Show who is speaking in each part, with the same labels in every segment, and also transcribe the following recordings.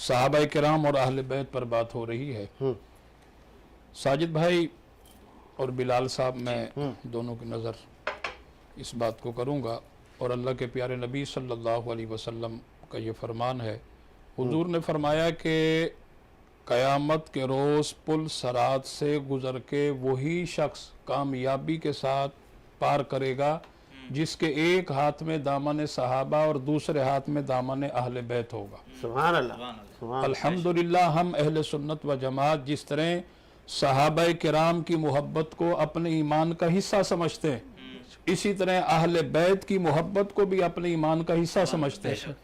Speaker 1: सहाबा किराम और अहले बैत पर बात हो रही है। साजिद भाई और बिलाल साहब, मैं दोनों की नज़र इस बात को करूँगा। और अल्लाह के प्यारे नबी सल्लल्लाहु अलैहि वसल्लम का ये फरमान है, हुजूर ने फरमाया कि क़यामत के रोज़ पुल सरात से गुज़र के वही शख्स कामयाबी के साथ पार करेगा जिसके एक हाथ में दामन सहाबा और दूसरे हाथ में दामन अहले बैत होगा।
Speaker 2: सुभान अल्लाह।
Speaker 1: अल्हम्दुलिल्लाह, हम अहले सुन्नत व जमात जिस तरह सहाबा किराम की मोहब्बत को अपने ईमान का हिस्सा समझते हैं, इसी तरह अहले बैत की मोहब्बत को भी अपने ईमान का हिस्सा समझते हैं।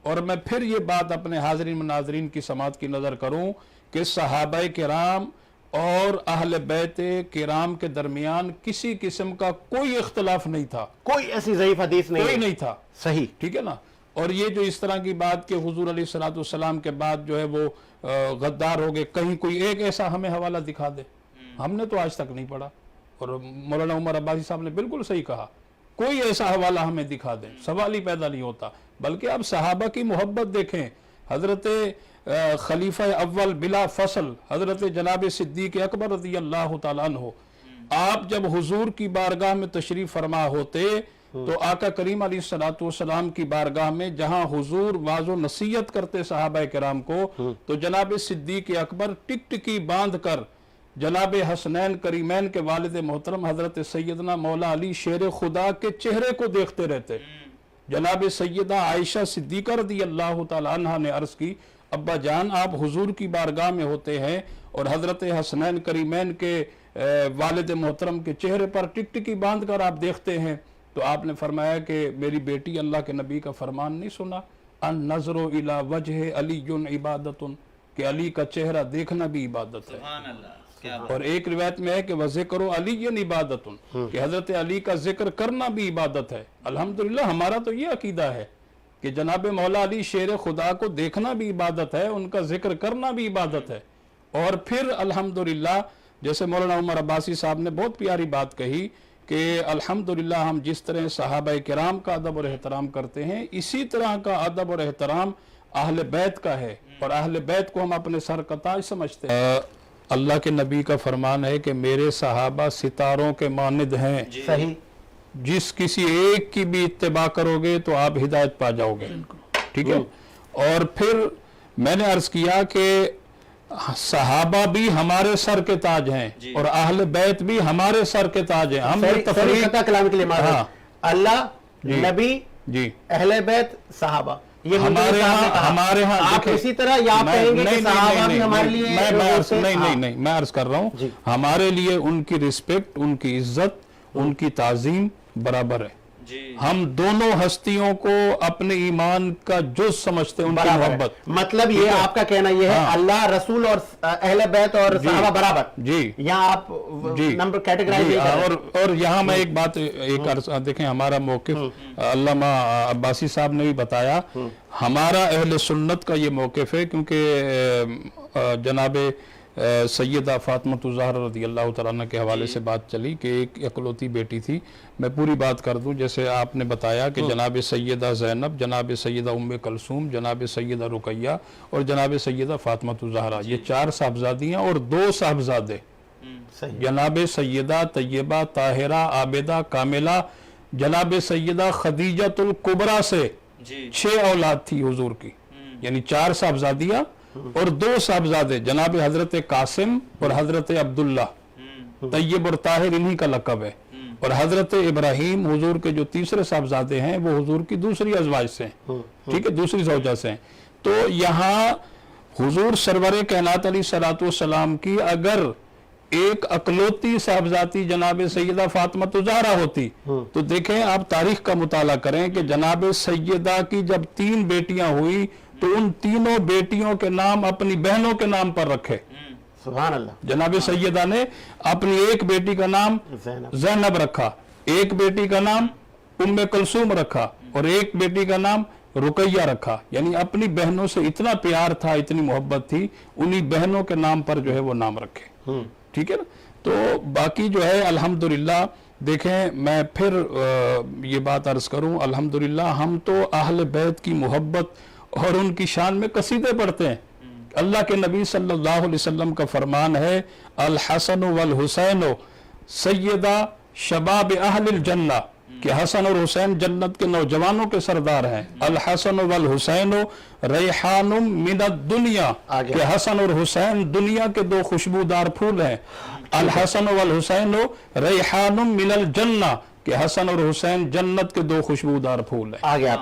Speaker 1: और मैं फिर ये बात अपने हाज़रीन नाज़रीन की समात की नज़र करूं कि सहाबा किराम और अहले बैत किराम के दरमियान किसी किस्म का कोई इख्तलाफ नहीं था,
Speaker 2: कोई ऐसी ज़ईफ़ हदीस नहीं,
Speaker 1: कोई नहीं था।
Speaker 2: सही,
Speaker 1: ठीक है ना। और ये जो इस तरह की बात के हुजूर अलैहिस्सलाम के बाद जो है वो गद्दार हो गए, कहीं कोई एक ऐसा हमें हवाला दिखा दे, हमने तो आज तक नहीं पढ़ा। और मौलाना उमर अब्बासी साहब ने बिल्कुल सही कहा, कोई ऐसा हवाला हमें दिखा दे, सवाल ही पैदा नहीं होता। बल्कि अब सहाबा की मोहब्बत देखें, हजरत खलीफा अव्वल बिला फसल हजरत जनाब सिद्दीक अकबर रज़ी अल्लाह तआला अन्हु, आप जब हुजूर की बारगाह में तशरीफ फरमा होते तो आका करीम अलैहिस्सलातु वस्सलाम की बारगाह में जहां हुजूर वाज़ो नसीहत करते सहाबा किराम को, तो जनाब सिद्दीक अकबर टिकटिकी बांध कर जनाब हसनैन करीमैन के वालिद मोहतरम हजरत सैयदना मौला अली शेर खुदा के चेहरे को देखते रहते। जनाब सैयदा आयशा सिद्दीका रज़ी अल्लाह तआला अन्हा ने अर्ज की, अब्बा जान आप हुजूर की बारगाह में होते हैं और हजरत हसनैन करीमैन के वालिद मोहतरम के चेहरे पर टिकटिकी बांध कर आप देखते हैं। तो आपने फरमाया कि मेरी बेटी, अल्लाह के नबी का फरमान नहीं सुना, अन नज़रो इला वजह अलीयुन इबादतुन, कि अली का चेहरा देखना भी इबादत है। और एक रिवायत में है कि वज़िक्रो अलीयुन इबादतुन, कि हजरत अली का जिक्र करना भी इबादत है। अल्हम्दुलिल्लाह, हमारा तो ये अकीदा है कि जनाब मौला अली शेर खुदा को देखना भी इबादत है, उनका जिक्र करना भी इबादत है। और फिर अल्हम्दुलिल्लाह, जैसे मौलाना उमर अब्बासी साहब ने बहुत प्यारी बात कही कि अल्हम्दुलिल्लाह हम जिस तरह सहाबा किराम का अदब और एहतराम करते हैं, इसी तरह का अदब और एहतराम अहले बैत का है। और अहले बैत को हम अपने सर का ताज समझते हैं। अल्लाह के नबी का फरमान है कि मेरे सहाबा सितारों के मानिद हैं।
Speaker 2: सही,
Speaker 1: जिस किसी एक की भी इत्तिबा करोगे तो आप हिदायत पा जाओगे। ठीक है। और फिर मैंने अर्ज किया कि सहाबा भी हमारे सर के ताज हैं और अहले बैत भी हमारे सर के ताज हैं। हम
Speaker 2: कलाम के लिए अल्लाह, नबी
Speaker 1: जी,
Speaker 2: अहले बैत, सहाबा, ये
Speaker 1: हमारे यहाँ
Speaker 2: आप इसी तरह यहाँ कहेंगे कि सहाबा भी हमारे लिए,
Speaker 1: नहीं, मैं अर्ज कर रहा हूँ, हमारे लिए उनकी रिस्पेक्ट, उनकी इज्जत, उनकी ताजीम बराबर है। हम दोनों हस्तियों को अपने ईमान का जुज़ समझते हैं, उनकी मोहब्बत।
Speaker 2: मतलब ये आपका कहना ये है, अल्लाह, रसूल और अहले बैत और सहाबा बराबर।
Speaker 1: जी,
Speaker 2: यहाँ आप नंबर कैटेगराइज।
Speaker 1: और यहाँ मैं एक बात देखें, हमारा मौक़िफ़ अल्लामा अब्बासी साहब ने भी बताया, हमारा अहले सुन्नत का ये मौक़िफ़ है, क्योंकि जनाब सैयदा फातिमा ज़हरा रज़ी अल्लाह तआला अन्हा के हवाले से बात चली कि एक इकलौती बेटी थी। मैं पूरी बात कर दूं, जैसे आपने बताया कि जनाब सैयदा ज़ैनब, जनाब सैयदा उम्मे कलसूम, जनाब सैयदा रुकैया और जनाब सैयदा फातिमा ज़हरा, ये 4 साहबजादियाँ और 2 साहबजादे, जनाब सैयदा तैयबा ताहिरा आबिदा कामिला, जनाब सैयदा खदीजतुल कुबरा से 6 औलाद थी हुजूर की, यानी 4 साहबजादियाँ और 2 साहबजादे, जनाब हजरत कासिम और हजरत अब्दुल्ला, तैयब और ताहिर इन्हीं का लक़ब है। और हजरत इब्राहीम हुजूर के जो तीसरे साहबजादे हैं वो हुजूर की दूसरी अज़वाज से हैं, ठीक है, दूसरी ज़ौजा से हैं। तो यहाँ हुजूर सरवरे कायनात अलैहिस्सलातु वस्सलाम की अगर एक अकलौती साहबजादी जनाब सैयदा फातिमा ज़हरा होती, तो देखें आप तारीख का मुताला करें कि जनाब सैयदा की जब 3 बेटियां हुई तो उन तीनों बेटियों के नाम अपनी बहनों के नाम पर रखे।
Speaker 2: सुभान अल्लाह।
Speaker 1: जनाब सैयदा ने अपनी एक बेटी का नाम ज़ैनब रखा, एक बेटी का नाम उम्मे कलसूम रखा और एक बेटी का नाम रुकैया रखा। यानी अपनी बहनों से इतना प्यार था, इतनी मोहब्बत थी, उन्हीं बहनों के नाम पर जो है वो नाम रखे। ठीक है ना। तो बाकी जो है अल्हम्दुलिल्लाह, देखें मैं फिर ये बात अर्ज करूं, अल्हम्दुलिल्लाह हम तो अहले बैत की मोहब्बत और उनकी शान में कसीदे पढ़ते हैं, अल्लाह के नबी सल्लल्लाहु अलैहि वसल्लम का फरमान है, अल हसन वल हुसैन सैयदा शबाब अहलिल जन्ना, कि हसन और हुसैन जन्नत के नौजवानों के सरदार हैं। अल हसन वल हुसैन रैहानुम मिनद दुनिया,
Speaker 2: आगे।
Speaker 1: कि हसन और हुसैन दुनिया के दो खुशबूदार फूल हैं। अल हसन वल हुसैन रैहानुम मिनल जन्ना, कि हसन और हुसैन जन्नत के दो खुशबूदार फूल हैं।
Speaker 2: आगे आप